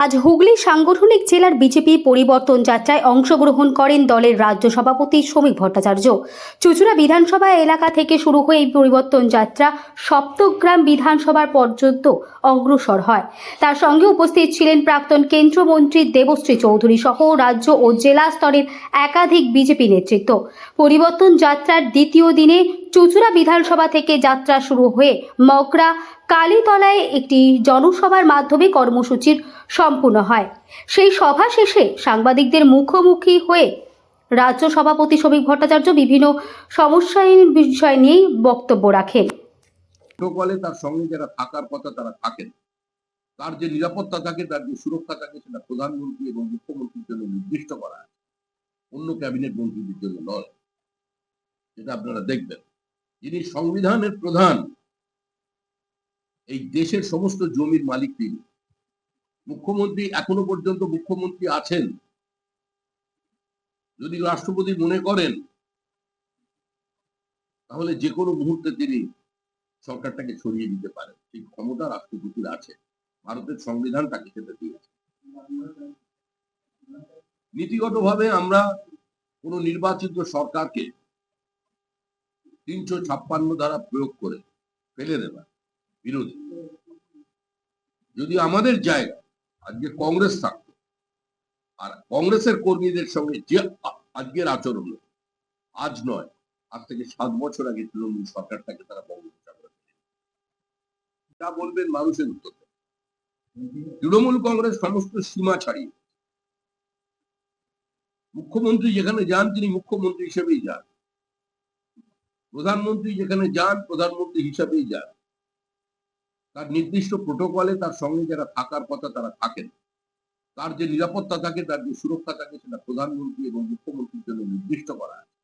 আজ হুগলি সাংগঠনিক জেলার বিজেপি পরিবর্তন যাত্রায় অংশগ্রহণ করেন দলের রাজ্য সভাপতি শ্রমিক ভট্টাচার্য। চুঁচুড়া বিধানসভা এলাকা থেকে শুরু হয়ে এই পরিবর্তন যাত্রা সপ্তগ্রাম বিধানসভার পর্যন্ত অগ্রসর হয়। তার সঙ্গে উপস্থিত ছিলেন প্রাক্তন কেন্দ্রমন্ত্রী দেবশ্রী চৌধুরী সহ রাজ্য ও জেলা স্তরের একাধিক বিজেপি নেতৃত্ব। পরিবর্তন যাত্রার দ্বিতীয় দিনে চুঁচুড়া বিধানসভা থেকে যাত্রা শুরু হয়ে মগরা কালীতলায় একটি জনসভার মাধ্যমে কর্মসূচির সম্পূর্ণ হয়। সেই সভা শেষে সাংবাদিকদের মুখোমুখি হয়ে রাজ্য সভাপতি শ্রমিক ভট্টাচার্য বিভিন্ন সমস্যাহীন বিষয় নিয়ে বক্তব্য রাখেন। প্রোটোকলে তার সঙ্গে যারা থাকার কথা তারা থাকেন, তার যে নিরাপত্তা থাকে, তার যে সুরক্ষা থাকে, সেটা প্রধানমন্ত্রী এবং মুখ্যমন্ত্রীর জন্য নির্দিষ্ট করা আছে, অন্য ক্যাবিনেট মন্ত্রীদের জন্য নয়। যেটা আপনারা দেখবেন, যিনি সংবিধানের প্রধান, এই দেশের সমস্ত জমির মালিক তিনি। মুখ্যমন্ত্রী এখনো পর্যন্ত মুখ্যমন্ত্রী আছেন। যদি রাষ্ট্রপতি মনে করেন তাহলে যে কোনো মুহূর্তে তিনি সরকারটাকে সরিয়ে দিতে পারেন, সেই ক্ষমতা রাষ্ট্রপতির আছে। ভারতের সংবিধান তাকে সেটা দিয়েছে। নীতিগতভাবে আমরা কোন নির্বাচিত সরকারকে 356 ধারা প্রয়োগ করে ফেলে দেওয়া বিরোধী। যদি আমাদের জায়গায় আজকে কংগ্রেস থাকতো, আর কংগ্রেসের কর্মীদের সঙ্গে যে আজকের আচরণ, আজ নয়, আজ থেকে 7 বছর আগে তৃণমূল সরকারটাকে তারা বঙ্গোপসাগর যা বলবেন মানুষের উত্তর। তৃণমূল কংগ্রেস সমস্ত সীমা ছাড়িয়ে মুখ্যমন্ত্রী যেখানে যান তিনি মুখ্যমন্ত্রী হিসেবেই যান, প্রধানমন্ত্রী যেখানে যান প্রধানমন্ত্রী হিসাবেই যান। তার নির্দিষ্ট প্রোটোকলে তার সঙ্গে যারা থাকার কথা তারা থাকেন, তার যে নিরাপত্তা থাকে, তার যে সুরক্ষা থাকে, সেটা প্রধানমন্ত্রী এবং মুখ্যমন্ত্রীর জন্য নির্দিষ্ট করা আছে,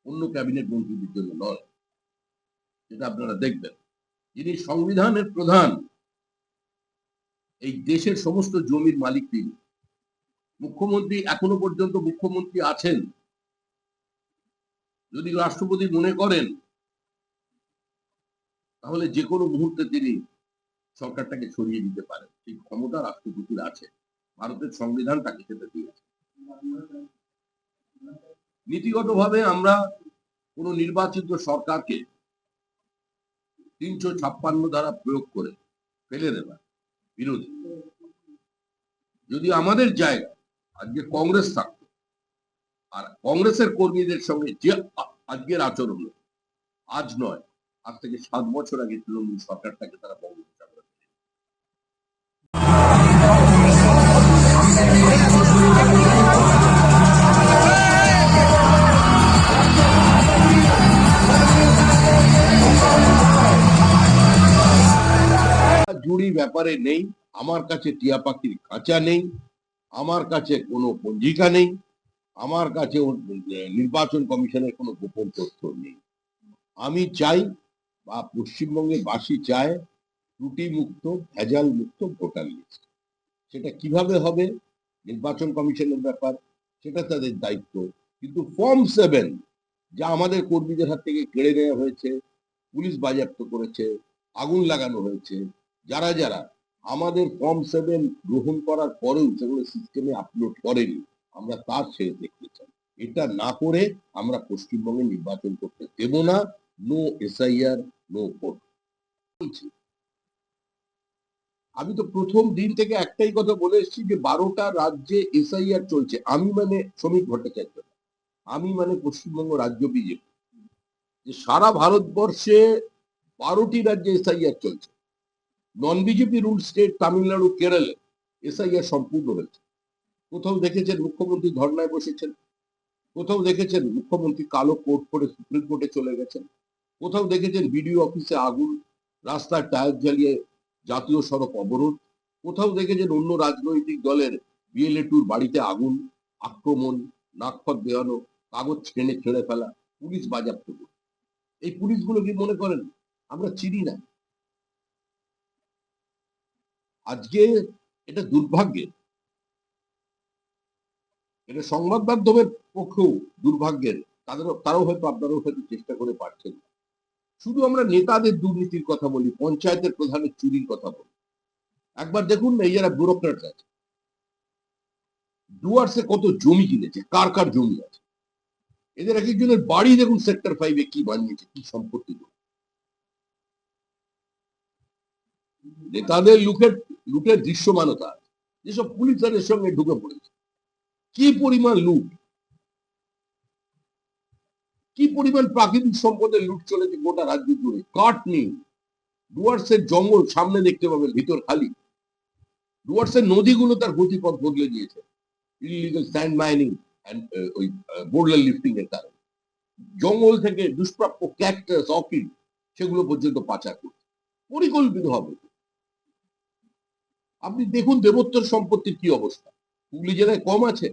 অন্য ক্যাবিনেট মন্ত্রীদের জন্য নয়। যেটা আপনারা দেখবেন, যিনি সংবিধানের প্রধান, এই দেশের সমস্ত জমির মালিক তিনি। মুখ্যমন্ত্রী এখনো পর্যন্ত মুখ্যমন্ত্রী আছেন। যদি রাষ্ট্রপতি মনে করেন তাহলে যে কোনো মুহূর্তে তিনি সরকারটাকে সরিয়ে দিতে পারেন, সেই ক্ষমতা রাষ্ট্রপতির আছে। ভারতের সংবিধান তাকে সেটা দিয়েছে। নীতিগতভাবে আমরা কোন নির্বাচিত সরকারকে 356 ধারা প্রয়োগ করে ফেলে দেওয়া বিরোধী। যদি আমাদের জায়গায় আজকে কংগ্রেস থাকতো, আর কংগ্রেসের কর্মীদের সঙ্গে যে আজকের আচরণ, আজ নয়, আজ থেকে 7 বছর আগে তৃণমূল সরকারটাকে তারা বঙ্গোপসাগর জুড়ি ব্যাপারে নেই। আমার কাছে টিয়া পাখির খাঁচা নেই, আমার কাছে কোনো পঞ্জিকা নেই, আমার কাছে নির্বাচন কমিশনের কোনো গোপন তথ্য নেই। আমি চাই, বা পশ্চিমবঙ্গের বাসী চায়, ত্রুটি মুক্ত, ভেজাল মুক্ত ভোটার লিস্ট। সেটা কিভাবে হবে নির্বাচন কমিশনের ব্যাপার, সেটা তাদের দায়িত্ব। কিন্তু ফর্ম 7 যা আমাদের কর্মীদের হাত থেকে কেড়ে নেওয়া হয়েছে, পুলিশ বাজেয়াপ্ত করেছে, আগুন লাগানো হয়েছে, যারা যারা আমাদের ফর্ম 7 গ্রহণ করার পরেও সেগুলো সিস্টেমে আপলোড করেনি, আমরা তার ছেড়ে দেখতে চাই। এটা না করে আমরা পশ্চিমবঙ্গে নির্বাচন করতে দেব না। No SIR, no vote. আমি তো প্রথম দিন থেকে একটাই কথা বলে এসেছি যে 12টা রাজ্যে এসআইআর চলছে। আমি মানে শ্রমিক ভট্টাচার্য, আমি মানে পশ্চিমবঙ্গ রাজ্য বিজেপি, যে সারা ভারতবর্ষে 12টি রাজ্যে এসআইআর চলছে। নন বিজেপি রুল স্টেট তামিলনাড়ু, কেরলে এসআইআর সম্পূর্ণ হয়েছে। কোথাও দেখেছেন মুখ্যমন্ত্রী ধর্নায় বসেছেন, কোথাও দেখেছেন মুখ্যমন্ত্রী কালো কোট পরে সুপ্রিম কোর্টে চলে গেছেন, কোথাও দেখেছেন বিডিও অফিসে আগুন, রাস্তায় টায়ার জ্বালিয়ে জাতীয় সড়ক অবরোধ, কোথাও দেখেছেন অন্য রাজনৈতিক দলের বিএলএ2 বাড়িতে আগুন, আক্রমণ, নাকফত দেওয়ানো, কাগজ টেনে ছেড়ে ফেলা, পুলিশ বাজেয়াপ্ত করে। এই পুলিশগুলো কি মনে করেন আমরা চিনি না? আজকে এটা দুর্ভাগ্যের, এটা সংবাদ মাধ্যমের পক্ষেও দুর্ভাগ্যের। তারাও হয়তো, আপনারাও হয়তো চেষ্টা করে পারছেন। শুধু আমরা নেতাদের দুর্নীতির কথা বলি, পঞ্চায়েতের প্রধানের চুরির কথা বলি। একবার দেখুন না, এই যারা ব্যুরোক্র্যাট আছে, ডুয়ার্সে কত জমি কিনেছে, কার কার জমি আছে, এদের এক একজনের বাড়ি দেখুন সেক্টর 5-এ কি বানিয়েছে, কি সম্পত্তি। তাদের লুটের দৃশ্যমানতা আছে, যেসব পুলিশ তাদের সঙ্গে ঢুকে পড়েছে, কি পরিমাণ লুট, কি পরিমাণ প্রাকৃতিক সম্পদের লুট চলেছে গোটা রাজ্য জুড়ে। কাঠ নেই, ডুয়ার্সের জঙ্গল সামনে দেখতে পাবেন, ভিতর খালি। ডুয়ার্সের নদীগুলো তার গতিপথ বদলে দিয়েছে ইলিগাল স্যান্ড মাইনিং এন্ড ওই বোর্ডার লিফটিং এর কারণে। জঙ্গল থেকে দুষ্প্রাপ্য ক্যাকটাস, অর্কিড সেগুলো পর্যন্ত পাচার করছে পরিকল্পিত হবে। আপনি দেখুন দেবোত্তর সম্পত্তির কি অবস্থা, হুগলি জেলায় কম আছে।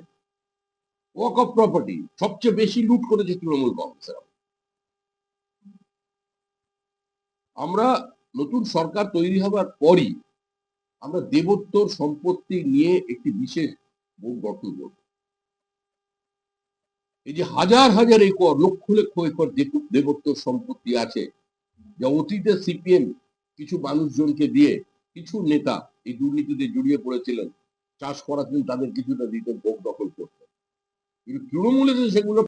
ওয়াক অফ প্রপার্টি সবচেয়ে বেশি লুট করেছে তৃণমূল কংগ্রেসের। আমরা নতুন সরকার তৈরি হবার পরই আমরা দেবোত্তর সম্পত্তি নিয়ে একটি বিশেষ বোর্ড গঠন করব। এই যে হাজার হাজার একর, লক্ষ লক্ষ একর দেবোত্তর সম্পত্তি আছে, যা অতীতে সিপিএম কিছু মানুষজনকে দিয়ে, কিছু নেতা এই দুর্নীতিতে জড়িয়ে পড়েছিলেন, চাষ করাতেন, তাদের কিছুটা দিতেন, ভোগ দখল করতেন, কিন্তু তৃণমূলে সেগুলো